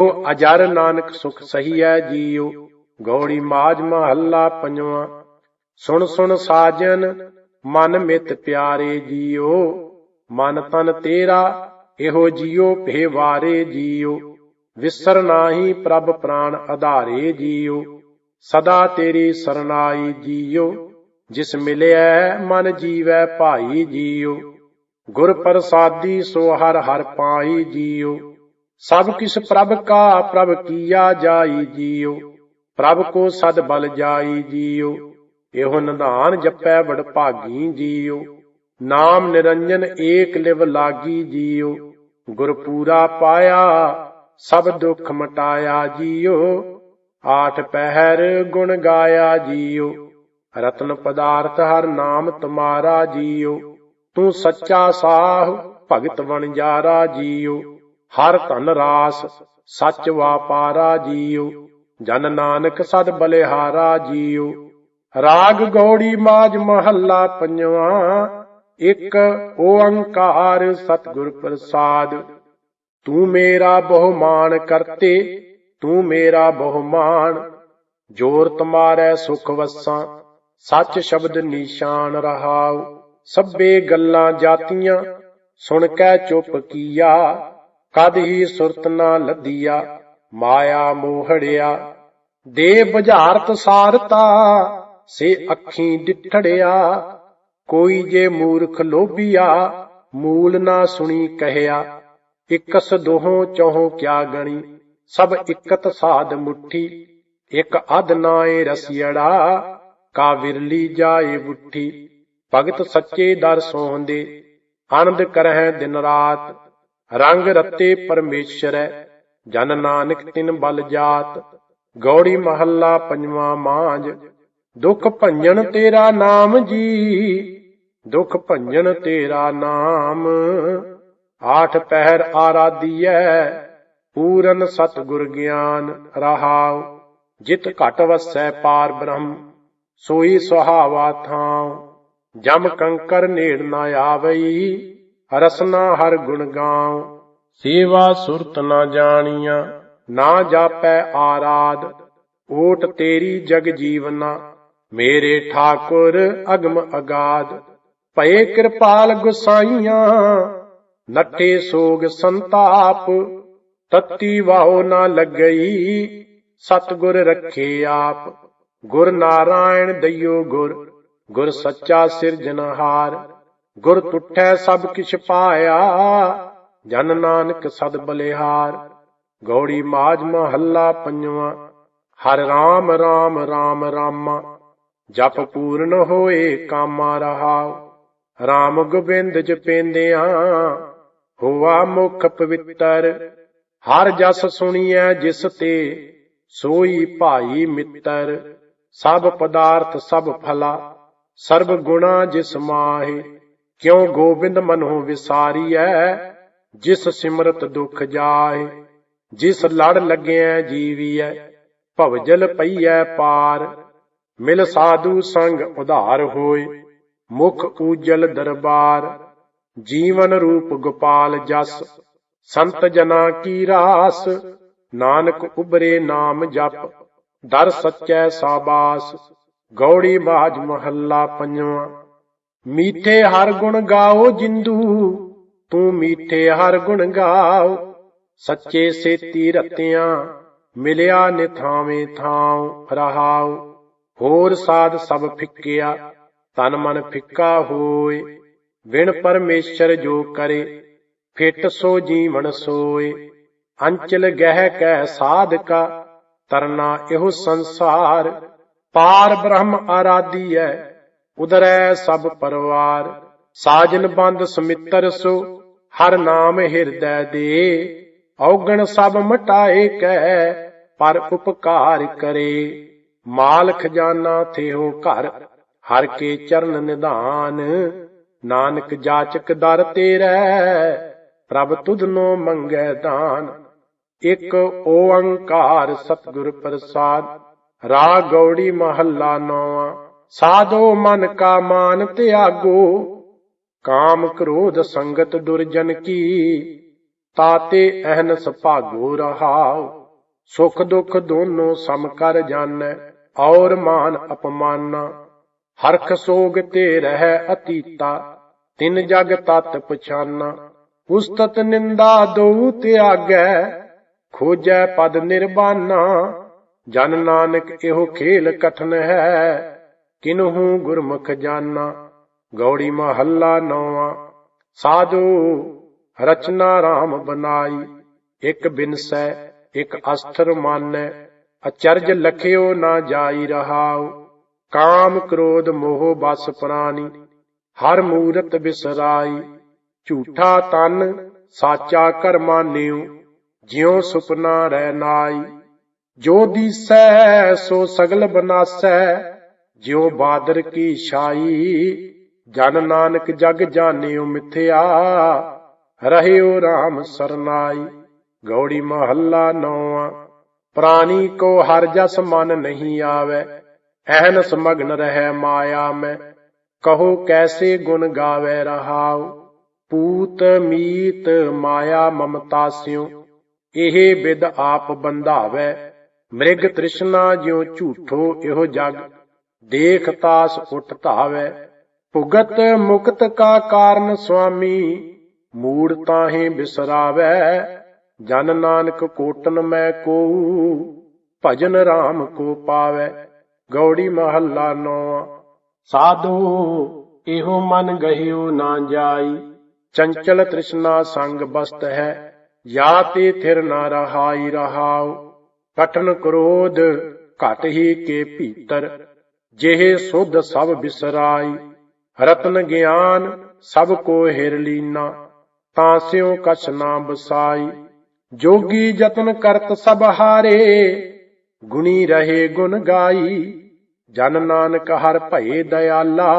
अजर नानक सुख सही है जियो। गौड़ी माज महला पंजवा। सुन सुन साजन मन मित प्यारे जियो। मन तन तेरा एहो जियो भेवारे जियो। विसर नाही प्रभ प्राण आधारे जियो। सदा तेरी सरनाई जियो। जिस मिलया मन जीवै भाई जियो। गुर प्रसादी सो हर हर पाई जियो। सब किस प्रभ का प्रभ किया जाई जियो। प्रभ को सद बल जाई जियो। एहो निधान जपै बड़ भागी जियो। नाम निरंजन एक लिव लागी जियो। गुर पूरा पाया सब दुख मटाया जियो। आठ पहर गुण गाया जियो। रत्न पदार्थ हर नाम तुम्हारा जियो। तू सच्चा साह भगत वणजारा जियो। हर धन रास सच वापारा जियो। जन नानक सद बलिहारा जियो। राग गौड़ी माज महला पंजवा। एक ओंकार सतगुर प्रसाद। तू मेरा बहुमान करते तू मेरा बहुमान। जोर तुम्हारे सुख वसां सच शब्द निशान रहाओ। सभे गल्लां जातियां सुन कै चुप किया। कद ही सुरत ना लदिया माया मोहड़िया। दे बुझारत सारता से अखीं डिठड़िया। कोई जे मूर्ख लोभिया मूल ना सुनी कहया। इकस दोहों चौहों क्या गणी सब इकत साध मुट्ठी। एक अध नाए रसियड़ा का विरली जाए बुट्ठी। भगत सच्चे दर सोहंदे आनंद करह दिन रात। रंग रते परमेश्वर जन नानक तिन बल जात। गौड़ी महला पंजवा मांझ। दुख भंजन तेरा नाम जी। दुख भंजन तेरा नाम। आठ पहर आराधियै पूरन सतगुर ज्ञान रहाओ। जित घट वसै पार ब्रह्म सोई सुहावा थां। जम कंकर नेड़ न आवई रसना हर गुण गाओ। सेवा सुरत न जानिया ना जापै आराध। ओट तेरी जग जीवना मेरे ठाकुर अगम अगाध। भये कृपाल गुसाइयां नठे सोग संताप। तत्ती वाहो ना लगई सतगुर रखे आप। गुर नारायण दइयो गुर गुर सच्चा सिरजनहार। गुर तुठै सब किछ पाया जन नानक सद बलिहार। गौड़ी माज महला पंजवा। हर राम राम राम रामा जप पूर्ण होए कामा रहाओ। राम गोबिंद जपेंदियां होआ मुख पवित्र। हर जस सुनिए जिस ते सोई भाई मित्र। सब पदार्थ सब फला सर्व गुणा जिस माहे। क्यों गोबिंद मनो विसारियै जिस सिमरत दुख जाए। जिस लड़ लग्या जीवियै भवजल पईयै पार। मिल साधु संग उधार होए मुख उजल दरबार। जीवन रूप गोपाल जस संत जना की रास। नानक उबरे नाम जप दर सच्चै साबास। गौड़ी माज महला पंजवा। मीठे हर गुण गाओ जिंदू तू मीठे हर गुण गाओ। सच्चे सेती रतियां मिलिया निथावे थाव रहाओ। होर साध सब फिक्किया तन मन फिक्का होए। बिन परमेश्वर जो करे फिट सो जीवन सोए। अंचल गह कै साधका तरना एहो संसार। पार ब्रह्म आराधियै उदरै सब परवार। साजन बंद सुमित्र सो हर नाम हिरदय दे। औगण सब मटाए कै पर उपकार करे। माल खजाना थे हो घर हर के चरण निधान। नानक जाचक दर तेरै प्रभ तुधनो मंगै दान। एक ओंकार सतगुर प्रसाद। राग गौड़ी महला नौवां। साधो मन का मान त्यागो काम क्रोध संगत दुर्जन की। ताते अहनस भागो रहाओ। सुख दुख दोनों सम कर जानै, और मान अपमाना। हरख सोग ते रह अतीता, तिन जग तत पछाना। उस्तत निंदा दो त्यागै, खोजै पद निर्बाना। जन नानक एहो खेल कठन है, किन्हू गुरमुख जाना। गौड़ी महला नौवां। साधु रचना राम बनाई, एक बिनसै एक अस्त्र मानै। अचरज लखियो ना जाई रहाओ, काम क्रोध मोह बस प्राणी। हर मूरत बिसराई, झूठा तन साचा कर मानियो। ज्यों सुपना रह नाई, जो दिसै सो सगल बनासै। ज्यों बादर की छाई, जन नानक जग जानियो मिथ्या। रहियो राम सरनाई। गौड़ी महला नौवां। प्राणी को हर जस मन नहीं आवे, अहनस मग्न रहे माया में। कहो कैसे गुण गावे रहाओ, पूत मीत माया ममता स्यों। एहे बिद आप बंधावे, मृग तृष्णा ज्यों झूठो एहो जग। देख तास उठ धावे, भुगत मुक्त का कारण स्वामी। मूड ताहे बिसरावे, जन नानक कोटन में को। भजन राम को पावे। गौड़ी महला नौवां। साधु एहो मन गहियो ना जाई, चंचल तृष्णा संग बस्त है। या ते थिर न रहाई रहाओ, कठन क्रोध घट ही के भीतर। जेहे सुध सब बिसराई, रतन ज्ञान सब को हिर लीना। तास्यों कछ ना बसाई, जोगी जतन करत सब हारे। गुणी रहे गुण गाई, जन नानक हर भये दयाला।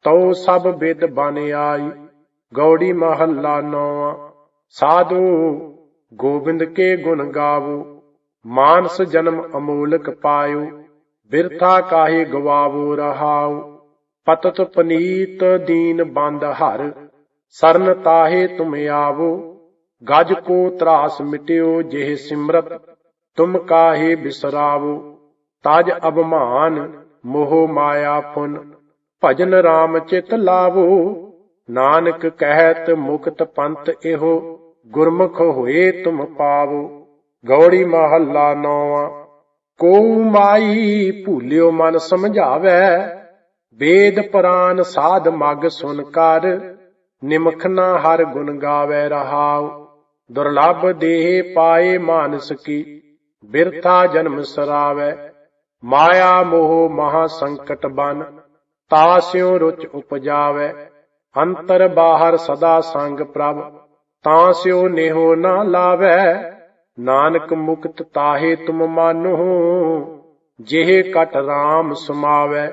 तो सब बिद बन आई। गौड़ी महला नौवां। साधु गोविंद के गुण गावो, मानस जन्म अमोलक पायो। बिरथा काहे गवावो रहाओ, पतत पनीत दीन बंद हर। सरन ताहे तुम आवो, गज को त्रास मिट्यो जेह सिमरत। तुम काहे बिसरावो, ताज अभिमान मोह माया फुन। भजन राम चित लावो, नानक कहत मुक्त पंथ एहो। गुरमुख होए तुम पावो। गौड़ी महला नौवां। को माई भूलियो मन समझावे, वेद पुराण साध मग सुन कर। निमख ना हर गुण गावे रहाओ, दुर्लभ देह पाए मानस की। बिरथा जन्म सरावे, माया मोह महा संकट बन। तास्यों रुच उपजावे, अंतर बाहर सदा संग प्रभ। तास्यों नेहो ना लावे, नानक मुक्त ताहे तुम मानो। जेह कट राम समावे।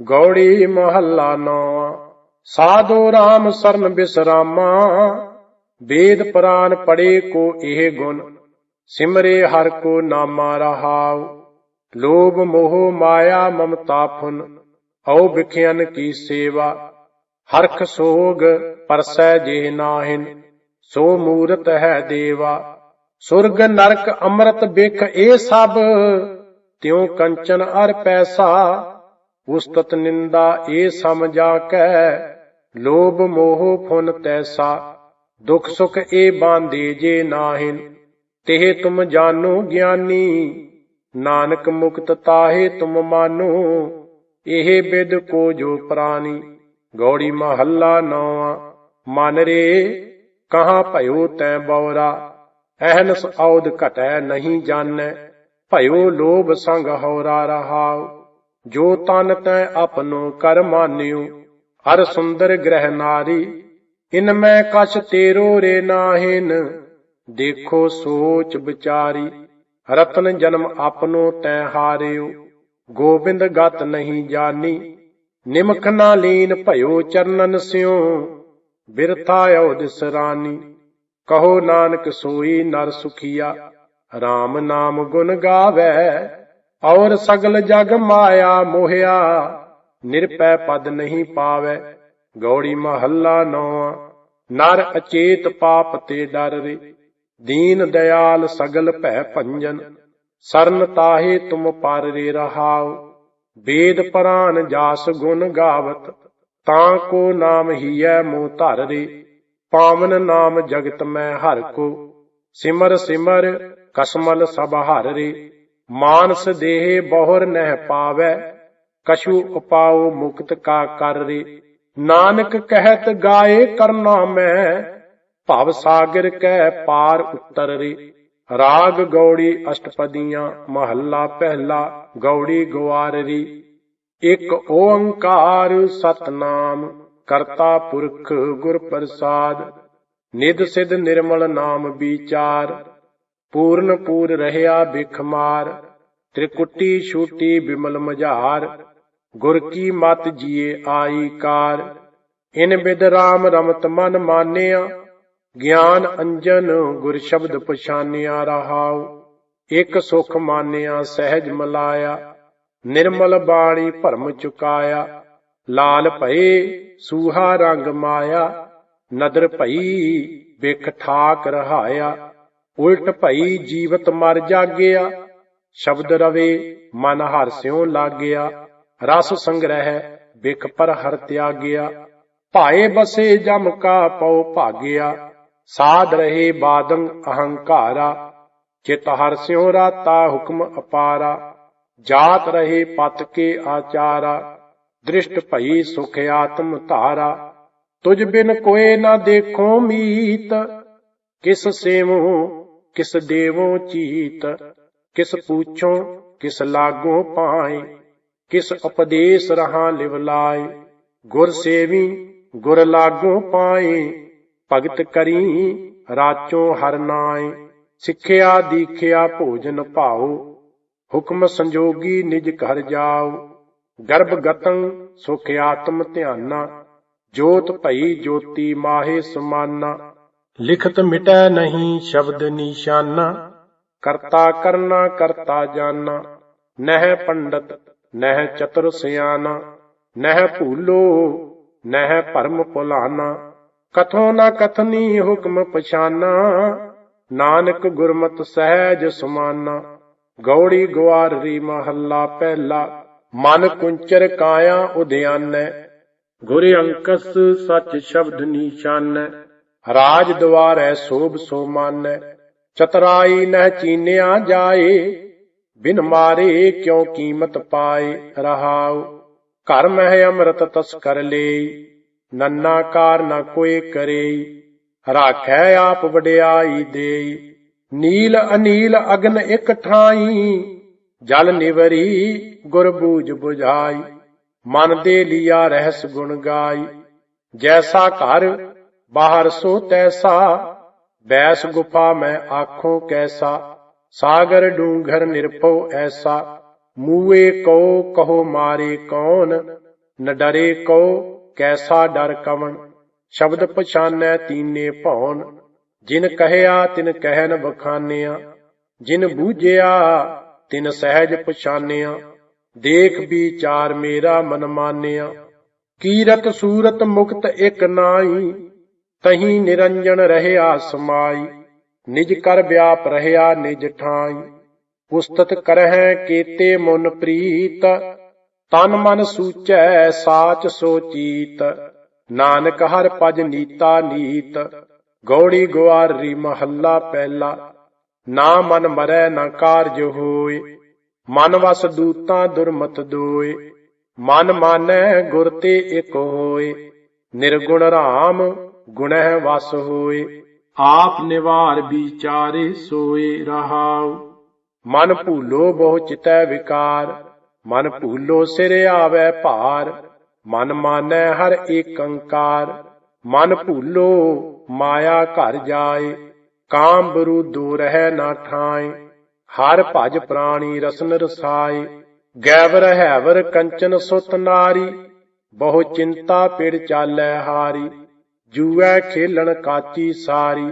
गौड़ी महला नौवां। साधो राम सरन बिसरामा, वेद पुराण पढ़े को एह गुण। सिमरे हर को नामा रहाओ, लोभ मोह माया ममता फुन। औ बिखियन की सेवा, हरख सोग परसै जेह नाहिन। सो मूरत है देवा, सुरग नरक अमृत बिख ए सब। त्यों कंचन अर पैसा, उस्तत निंदा ए समझा कै। लोभ मोह फुन तैसा, दुख सुख ए बांधे जे नाहिन। तेह तुम जानो ज्ञानी, नानक मुक्त ताहे तुम मानो। एह बिद को जो प्राणी। गौड़ी महला नौवां। मन रे कहाँ भयो तै बौरा, अहनस औद घटै नहीं जानै। भयो लोभ संग हौरा रहाओ, जो तन तै अपनो कर मानियो। हर सुंदर ग्रह नारी, इनमें कछ तेरो रे नाहिन। देखो सोच विचारी, रतन जन्म अपनो तै हारियो। गोविंद गत नहीं जानी, निमख ना लीन भयो चरणन स्यों। बिरथा औद सरानी, कहो नानक सोई नर सुखिया। राम नाम गुण गावे, और सगल जग माया मोहिया। निरपै पद नहीं पावे। गौड़ी महला नौवां। नर अचेत पाप ते डर रे, दीन दयाल सगल भै भंजन, सरन ताहे तुम पर रे रहाओ। वेद पुराण जास गुण गावत, तां को नाम हियै मोह धर रे, पावन नाम जगत में हर को, सिमर सिमर कसमल सब हर रे। मानस देह बहुर नह पावै, कछु उपाओ मुक्त का कर रे। नानक कहत गाए करना में, भव सागर कै पार उतर रे। राग गौड़ी अष्टपदियां महला पहला, गौड़ी ग्वार री। एक ओंकार सतनाम, करता पुरख गुर प्रसाद। निध सिध निर्मल नाम विचार, पूर्ण पूर रहया बिखमार। त्रिकुटी छूटी बिमल मझार, गुर की मत जिए आई कार। इन बिद राम रमत मन मानिया, ज्ञान अंजन गुर शब्द पछानिया रहाओ। एक सुख मानिया सहज मलाया, निर्मल बाणी भरम चुकाया। लाल भये सूहा रंग माया, नदर भई बिख ठाक रहाया। उल्ट भई जीवत मर जागया, शब्द रवे मन हर स्यों लागया। रस संग्रह बिख पर हर त्यागया, भाए बसे जम का पौ भागया। साध रहे बादंग अहंकारा, चित हर स्यों राता हुक्म अपारा। जात रहे पत के आचारा, दृष्ट भई सुख आत्म धारा। तुझ बिन कोय न देखो मीत, किस सेवो किस देवो चीत। किस पूछो किस लागो पाए, किस उपदेश रहा लिवलाए। गुर सेवी गुर लागो पाए, भगत करी राचो हर नाए। सिखिया दीखिया भोजन पाओ, हुक्म संजोगी निज घर जाओ। गर्भ गतं सुख आत्म ध्याना, जोत भई ज्योति माहे समाना। लिखत मिटै नहीं शब्द निशाना, करता करना करता जाना। नह पंडित नह चतुर सयाना, नह भूलो नह भरम भुलाना। कथो न कथनी हुक्म पछाना, नानक गुरमत सहज समाना। गौड़ी ग्वार री महला पहला, मन कुंचर काया उद्यानै। गुर अंकस सच शब्द निशानै, राज द्वारै शोभ सो मानै। चतुराई नह चीन्या जाए, बिन मारे क्यों कीमत पाए रहाओ। घर मह अमृत तस्कर ले, नन्ना कार न कोई करे। राखै आप वड्याई दे, नील अनील अग्न एक ठाई। जल निवरी गुर बूझ बुझाई, मन दे लिया रहस गुण गाई। जैसा घर बाहर सो तैसा, बैस गुफा में आँखों कैसा। सागर डूंगर निरपो ऐसा, मुए को कहो मारे कौन। न डरे को कैसा डर कवन, शब्द पछानै तीने भौन। जिन कहया तिन कहन बखानिया, जिन बूझिया तिन सहज पछानिया। देख विचार मेरा मन मानिया, कीरत सूरत मुक्त एक नाई। तहीं निरंजन रहया समाई, निज कर व्याप रहया निज ठाई। उस्तत करहै केते मुन प्रीत, तन मन सूचै साच सोचीत। नानक हर पज नीता नीत, गौड़ी ग्वार री महला पहला। ना मन मरै ना कारज होए, मन वस दूतां दुरमत दोए। मन मानै गुर ते एक होए, निर्गुण राम गुणह वस होए। आप निवार विचारे सोए रहाओ, मन भूलो बहु चितै विकार। मन भूलो सिर आवे भार, मन मानै हर एकंकार। मन भूलो माया घर जाए, काम बरूदो रह ना ठाए। हर भज प्राणी रसन रसाए, गैवर हैवर कंचन सुत नारी। बहु चिंता पिड़ चालै हारी, जूऐ खेलन काची सारी।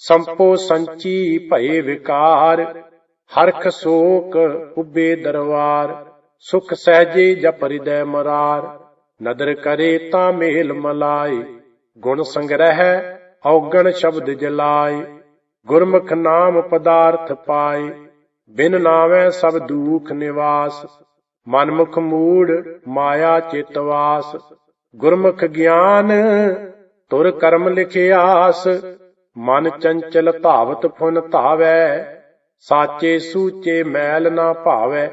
संपो संची भये विकार, हरख शोक उबे दरबार। सुख सहजे जप हृदय मरार, नदर करे ता मेल मलाए। ਗੁਣ ਸੰਗ੍ਰਹਿ ਔਗਣ ਸ਼ਬਦ ਜਲਾਏ। ਗੁਰਮੁਖ ਨਾਮ ਪਦਾਰਥ ਪਾਏ, ਬਿਨ ਨਾਵੈ ਸਭ ਦੂਖ ਨਿਵਾਸ। ਮਨਮੁਖ ਮੂੜ ਮਾਇਆ ਚਿਤਵਾਸ, ਗੁਰਮੁਖ ਗਿਆਨ ਤੁਰ ਕਰਮ ਲਿਖਿਆਸ। ਮਨ ਚੰਚਲ ਧਾਵਤ ਫੁਨ ਧਾਵੈ, ਸਾਚੇ ਸੂਚੇ ਮੈਲ ਨਾ ਭਾਵੈ।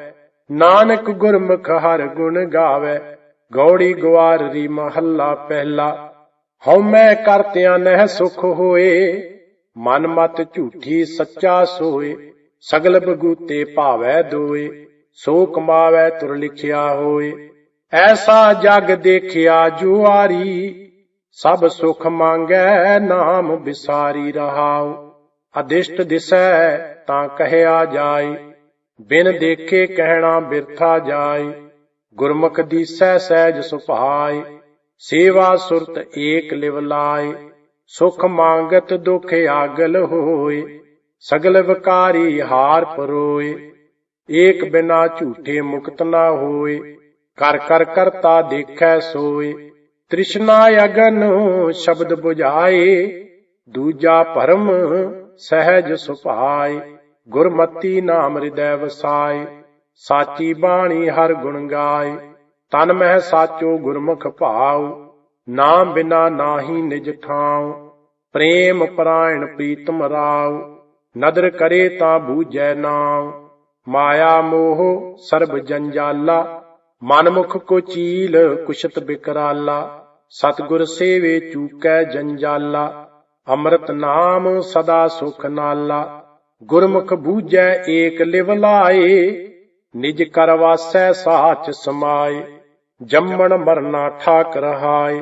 ਨਾਨਕ ਗੁਰਮੁਖ ਹਰਿ ਗੁਣ ਗਾਵੈ। ਗੌੜੀ ਗਵਾਰਰੀ ਮਹੱਲਾ ਪਹਿਲਾ। ਹਉਮੈ ਕਰਤਿਆਂ ਨਹਿ ਸੁਖ ਹੋਏ, ਮਨ ਮਤ ਝੂਠੀ ਸੱਚਾ ਸੋਏ। ਸਗਲ ਬਗੂਤੇ ਭਾਵੈ ਦੋਏ, ਸੋ ਕਮਾਵੈ ਤੁਰ ਲਿਖਿਆ ਹੋਏ। ਐਸਾ ਜਗ ਦੇਖਿਆ ਜੁਆਰੀ, ਸਭ ਸੁਖ ਮੰਗੈ ਨਾਮ ਵਿਸਾਰੀ ਰਹਾਉ। ਅਦਿਸ਼ਟ ਦਿਸੈ ਤਾਂ ਕਹਿਆ ਜਾਏ, ਬਿਨ ਦੇਖੇ ਕਹਿਣਾ ਬਿਰਥਾ ਜਾਏ। ਗੁਰਮੁਖ ਦੀਸੈ ਸਹਿਜ ਸੁਭਾਏ, ਸੇਵਾ ਸੁਰਤ ਏਕ ਲਿਵ ਲਾਏ। ਸੁਖ ਮੰਗਤ ਦੁਖ ਆਗਲ ਹੋਏ, ਸਗਲ ਵਿਕਾਰੀ ਹਾਰ ਪਰੋਏ। ਏਕ ਬਿਨਾ ਝੂਠੇ ਮੁਕਤ ਨਾ ਹੋਏ, ਕਰ ਕਰ ਕਰਤਾ ਦੇਖੈ ਸੋਏ। ਤ੍ਰਿਸ਼ਨਾ ਅਗਨ ਸ਼ਬਦ ਬੁਝਾਏ, ਦੂਜਾ ਭਰਮ ਸਹਿਜ ਸੁਭਾਏ। ਗੁਰਮਤੀ ਨਾਮ ਹਿਰਦੈ ਵਸਾਏ, ਸਾਚੀ ਬਾਣੀ ਹਰ ਗੁਣ ਗਾਏ। ਤਨ ਮਹਿ ਸਾਚੋ ਗੁਰਮੁਖ ਭਾਉ, ਨਾਮ ਬਿਨਾ ਨਾਹੀ ਨਿਜ ਠਾਉ। ਪ੍ਰੇਮ ਪਰਾਇਣ ਪ੍ਰੀਤਮ ਰਾਉ, ਨਦਰ ਕਰੇ ਤਾਂ ਬੂਝੈ ਨਾਉ। ਮਾਇਆ ਮੋਹ ਸਰਬ ਜੰਜਾਲਾ, ਮਨਮੁਖ ਕੋ ਚੀਲ ਕੁਸ਼ਤ ਬਿਕਰਾਲਾ। ਸਤਿਗੁਰ ਸੇਵੇ ਚੂਕੈ ਜੰਜਾਲਾ, ਅੰਮ੍ਰਿਤ ਨਾਮ ਸਦਾ ਸੁਖ ਨਾਲਾ। ਗੁਰਮੁਖ ਬੂਝੈ ਏਕ ਲਿਵ ਲਾਏ, ਨਿਜ ਕਰ ਵਾਸੈ ਸਾਚ ਸਮਾਏ। ਜੰਮਣ ਮਰਨਾ ਠਾਕ ਰਹਾਏ,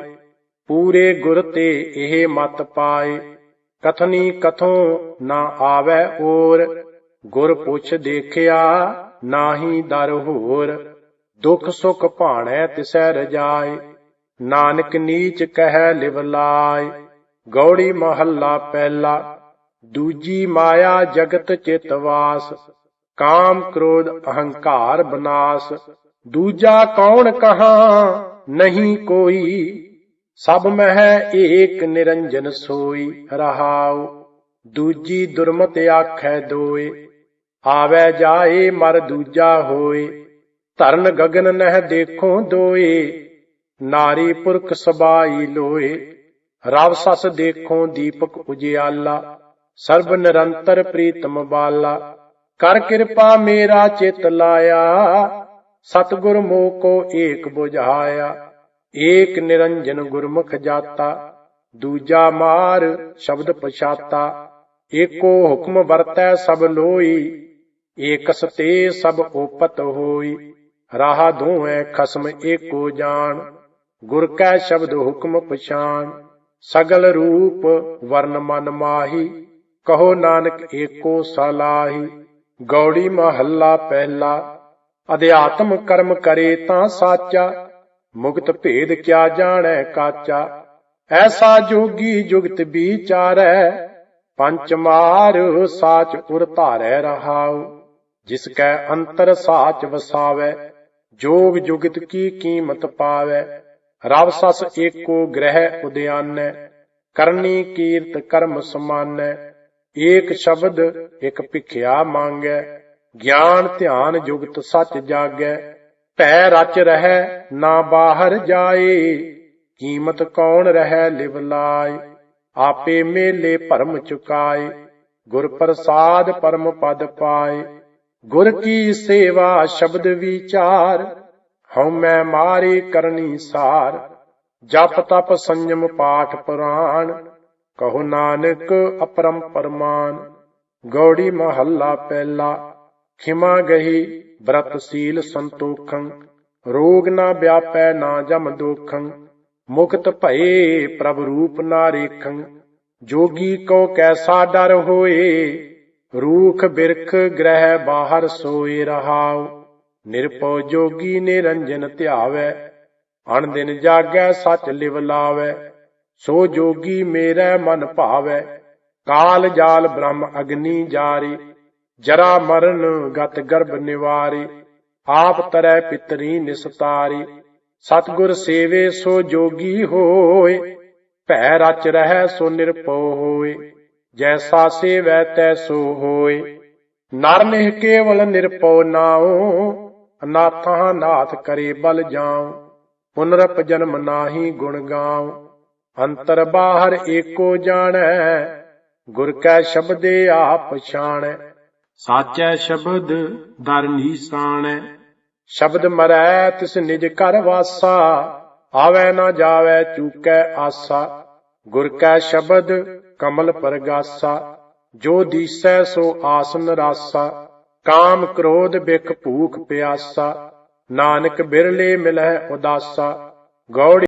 ਪੂਰੇ ਗੁਰ ਤੇ ਇਹ ਮਤ ਪਾਏ। ਕਥਨੀ ਕਥੋਂ ਨਾ ਆਵੈ ਔਰ, ਗੁਰ ਪੁੱਛ ਦੇਖਿਆ ਨਾਹੀ ਦਰ ਹੋਰ। ਦੁਖ ਸੁਖ ਭਾਣੈ ਤਿਸੈ ਰਜਾਏ, ਨਾਨਕ ਨੀਚ ਕਹਿ ਲਿਵ ਲਾਏ। ਗੌੜੀ ਮਹੱਲਾ ਪਹਿਲਾ। ਦੂਜੀ ਮਾਇਆ ਜਗਤ ਚਿਤਵਾਸ, ਕਾਮ ਕ੍ਰੋਧ ਅਹੰਕਾਰ ਬਨਾਸ। ਦੂਜਾ ਕੌਣ ਕਹਾਂ ਨਹੀਂ ਕੋਈ, ਸਭ ਮਹਿ ਏਕ ਨਿਰੰਜਨ ਸੋਈ ਰਹਾਉ। ਦੂਜੀ ਦੁਰਮਤਿ ਆਖੈ ਦੋਏ, ਆਵੈ ਜਾਏ ਮਰ ਦੂਜਾ ਹੋਏ। ਧਰਨ ਗਗਨ ਨਹਿ ਦੇਖੋ ਦੋਏ, ਨਾਰੀ ਪੁਰਖ ਸਬਾਈ ਲੋਏ। ਰਵ ਸਸ ਦੇਖੋ ਦੀਪਕ ਉਜਿਆਲਾ, ਸਰਬ ਨਿਰੰਤਰ ਪ੍ਰੀਤਮ ਬਾਲਾ। ਕਰ ਕਿਰਪਾ ਮੇਰਾ ਚਿਤ ਲਾਇਆ, ਸਤਿਗੁਰ ਮੋਹ ਕੋ ਏਕ ਬੁਝਾਇਆ। ਏਕ ਨਿਰੰਜਨ ਗੁਰਮੁਖ ਜਾਤਾ, ਦੂਜਾ ਮਾਰ ਸ਼ਬਦ ਪਛਾਤਾ। ਏਕੋ ਹੁਕਮ ਵਰਤੈ ਸਭ ਲੋਈ, ਏਕਸ ਤੇ ਸਭ ਓਪਤ ਹੋਈ। ਰਾਹ ਦੋਹੈ ਖਸਮ ਏਕੋ ਜਾਣ, ਗੁਰ ਕੈ ਸ਼ਬਦ ਹੁਕਮ ਪਛਾਣ। ਸਗਲ ਰੂਪ ਵਰਨ ਮਨ ਮਾਹੀ, ਕਹੋ ਨਾਨਕ ਏਕੋ ਸਲਾਹੀ। ਗੌੜੀ ਮਹੱਲਾ ਪਹਿਲਾ। ਅਧਿਆਤਮ ਕਰਮ ਕਰੇ ਤਾਂ ਸਾਚਾ, ਮੁਕਤ ਭੇਦ ਕਿਆ ਜਾਣੈ ਕਾਚਾ। ਐਸਾ ਜੋਗੀ ਜੁਗਤ ਵਿਚਾਰੈ, ਪੰਚ ਮਾਰ ਸਾਚ ਉਰ ਧਾਰੈ ਰਹਾਉ। ਜਿਸ ਕੈ ਅੰਤਰ ਸਾਚ ਵਸਾਵੈ, ਜੋਗ ਜੁਗਤ ਕੀ ਕੀਮਤ ਪਾਵੈ। ਰਵ ਸਸ ਏਕੋ ਗ੍ਰਹਿ ਉਦਿਆਨੈ, ਕਰਨੀ ਕੀਰਤ ਕਰਮ ਸਮਾਨੈ। ਏਕ ਸ਼ਬਦ ਇਕ ਭਿਖਿਆ ਮੰਗੈ, ਗਿਆਨ ਧਿਆਨ ਜੁਗਤ ਸੱਚ ਜਾਗੈ। ਭੈ ਰਚ ਰਹਿ ਨਾ ਬਾਹਰ ਜਾਏ, ਕੀਮਤ ਕੌਣ ਰਹਿ ਲਿਵ ਲਾਏ। ਆਪੇ ਮੇਲੇ ਭਰਮ ਚੁਕਾਏ, ਗੁਰ ਪ੍ਰਸਾਦ ਪਰਮ ਪਦ ਪਾਏ। ਗੁਰ ਕੀ ਸੇਵਾ ਸ਼ਬਦ ਵਿਚਾਰ, ਹਉਮੈ ਮਾਰੇ ਕਰਨੀ ਸਾਰ। ਜਪ ਤਪ ਸੰਜਮ ਪਾਠ ਪੁਰਾਣ, ਕਹੋ ਨਾਨਕ ਅਪਰੰਪਰ ਮਾਨ। ਗੌੜੀ ਮਹੱਲਾ ਪਹਿਲਾ। ਖਿਮਾ ਗਹੀ ਬ੍ਰਤ ਸੀਲ ਸੰਤੋਖੰ, ਰੋਗ ਨਾ ਵਿਆਪੈ ਨਾ ਜਮ ਦੋਖੰ। ਮੁਕਤ ਭਏ ਪ੍ਰਭ ਰੂਪ ਨਾ ਰੇਖੰ, ਜੋਗੀ ਕੋ ਕੈਸਾ ਡਰ ਹੋਏ। ਰੂਖ ਬਿਰਖ ਗ੍ਰਹਿ ਬਾਹਰ ਸੋਏ ਰਹਾਉ, ਨਿਰਭਉ ਜੋਗੀ ਨਿਰੰਜਨ ਧਿਆਵੈ। ਅਣ ਦਿਨ ਜਾਗੈ ਸੱਚ ਲਿਵ ਲਾਵੈ, ਸੋ ਜੋਗੀ ਮੇਰਾ ਮਨ ਭਾਵੈ। ਕਾਲ ਜਾਲ ਬ੍ਰਹਮ ਅਗਨੀ ਜਾਰੀ, ਜਰਾ ਮਰਨ ਗਤ ਗਰਭ ਨਿਵਾਰੀ। ਆਪ ਤਰੈ ਪਿਤਰੀ ਨਿਸਤਾਰੀ, ਸਤਿਗੁਰ ਸੇਵੇ ਸੋ ਜੋਗੀ ਹੋਏ। ਭੈ ਰਚ ਰਹਿ ਸੋ ਨਿਰਭਉ ਹੋਏ, ਜੈਸਾ ਸੇਵੈ ਤੈਸੋ ਹੋਏ। ਨਰ ਨਿਹ ਕੇਵਲ ਨਿਰਭਉ ਨਾਉ, ਅਨਾਥਾਂ ਨਾਥ ਕਰੇ ਬਲ ਜਾਉ। ਪੁਨਰਪ ਜਨਮ ਨਾਹੀ ਗੁਣ ਗਾਉ, ਅੰਤਰ ਬਾਹਰ ਏਕੋ ਜਾਣੈ। ਗੁਰ ਕੈ ਸ਼ਬਦੇ ਆਪ ਪਛਾਣੈ, ਸਾਚੈ ਸ਼ਬਦ ਦਰ ਨੀਸਾਣੈ। ਸ਼ਬਦ ਮਰੈ ਤਿਸ ਨਿਜ ਘਰ ਵਾਸਾ, ਆਵੈ ਨਾ ਜਾਵੈ ਚੂਕੈ ਆਸਾ। ਗੁਰ ਕੈ ਸ਼ਬਦ ਕਮਲ ਪਰਗਾਸਾ, ਜੋ ਦੀਸੈ ਸੋ ਆਸ ਨਰਾਸਾ। ਕਾਮ ਕ੍ਰੋਧ ਬਿਖ ਭੂਖ ਪਿਆਸਾ, ਨਾਨਕ ਬਿਰਲੇ ਮਿਲਹਿ ਉਦਾਸਾ। ਗੌੜੀ